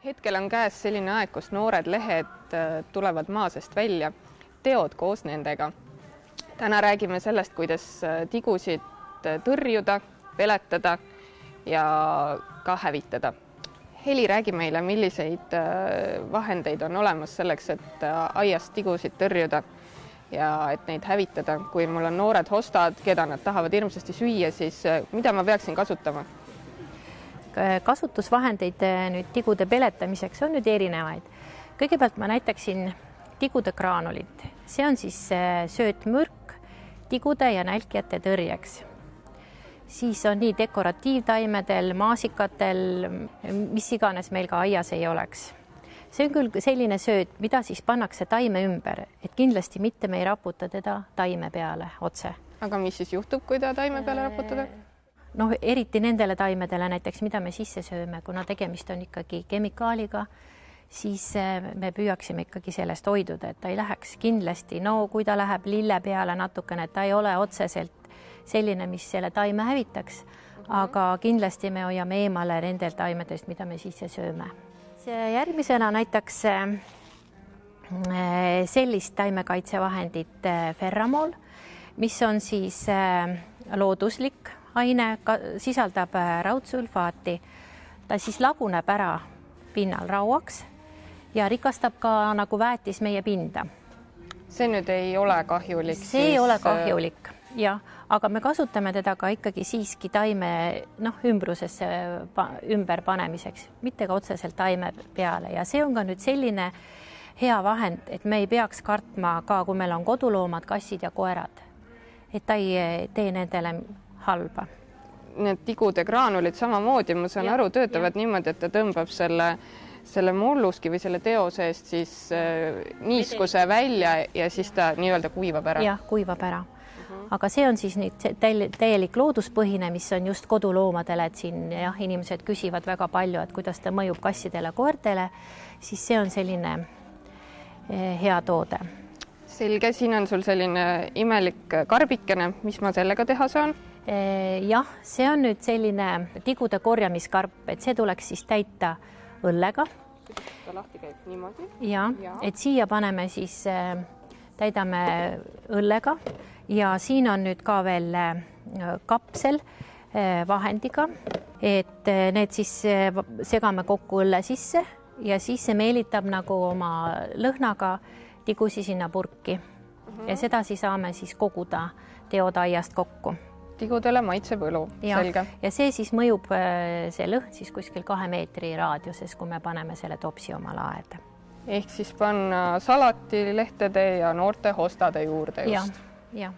Hetkel on käes selline aeg, kus noored lehed tulevad maa seest välja, teod koos nendega. Täna räägime sellest, kuidas tigusid tõrjuda, peletada ja ka hävitada. Heli, räägi meile, milliseid vahendeid on olemas selleks, et aiast tigusid tõrjuda ja et neid hävitada. Kui mul on noored hostad, keda nad tahavad hirmsasti süüa, siis mida ma peaksin kasutama? Kasutusvahendeid nüüd tigude peletamiseks on nüüd erinevaid. Kõigepealt ma näitaksin tigude graanulit. See on siis söötmürk tigude ja nälkijate tõrjeks. Siis on nii dekoratiivtaimedel, maasikatel, mis iganes meil ka aias ei oleks. See on küll selline sööt, mida siis pannakse taime ümber, et kindlasti mitte me ei raputa teda taime peale otse. Aga mis siis juhtub, kui ta taime peale raputada? Noh, eriti nendele taimedele näiteks, mida me sisse sööme, kuna tegemist on ikkagi kemikaaliga, siis me püüaksime ikkagi sellest hoiduda, et ta ei läheks kindlasti. No kui ta läheb lille peale natukene, et ta ei ole otseselt selline, mis selle taime hävitaks, aga kindlasti me hoiame eemale nendel taimedest, mida me sisse sööme. Järgmisena näitaks sellist taimekaitsevahendit Ferramol, mis on siis looduslik aine, sisaldab raudsulfaati. Ta siis laguneb ära pinnal rauaks ja rikastab ka nagu väetis meie pinda. See nüüd ei ole kahjulik? See ei ole kahjulik, jah, aga me kasutame teda ka ikkagi siiski taime ümbrusesse ümber panemiseks, mitte ka otseselt taime peale. Ja see on ka nüüd selline hea vahend, et me ei peaks kartma ka, kui meil on koduloomad, kassid ja koerad, et ta ei tee nendele halba. Need tigude graanulid samamoodi, ma saan aru, töötavad niimoodi, et ta tõmbab selle molluski või selle teo seest siis niiskuse välja ja siis ta nii-öelda kuivab ära. Jah, kuivab ära. Aga see on siis nüüd täielik looduspõhine, mis on just koduloomadele, et siin inimesed küsivad väga palju, et kuidas ta mõjub kassidele, koertele, siis see on selline hea toode. Selge, siin on sul selline imelik karbikene, mis ma sellega teha saan? Jah, see on nüüd selline tigude korjamiskarp, et see tuleks siis täita õllega. Ta lahti käib niimoodi? Ja, et siia paneme siis, täidame õllega ja siin on nüüd ka veel kapsel vahendiga, et need siis segame kokku õlle sisse ja siis see meelitab nagu oma lõhnaga tigusi sinna purki ja sedasi saame siis koguda teodaiast kokku. Tigudele maitseb õlu, selge. Ja see siis mõjub see lõhn siis kuskil 2 meetri raadiuses, kui me paneme selle topsi oma laeda. Ehk siis panna salatilehtede ja noorte hostade juurde just. Ja.